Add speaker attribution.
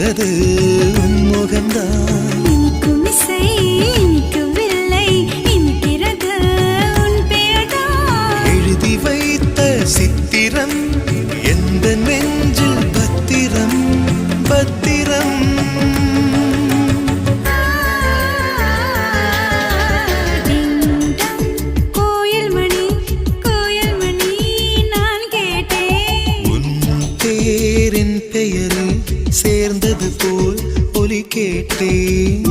Speaker 1: நிற்கிறது உன் முகம்தான்.
Speaker 2: இனிக்கும் இசை இனிக்கவில்லை, இனிக்கிறது உன் பெயர்தான்.
Speaker 1: எழுதி வைத்த சித்திரம் எந்த நெஞ்சில் பத்திரம் பத்திரம்.
Speaker 2: கோயில் மணி கோயில் மணி நான் கேட்டேன்.
Speaker 1: உன் பேரின் பெயரில் சேர்ந்தது போல் ஒலி கேட்டேன்.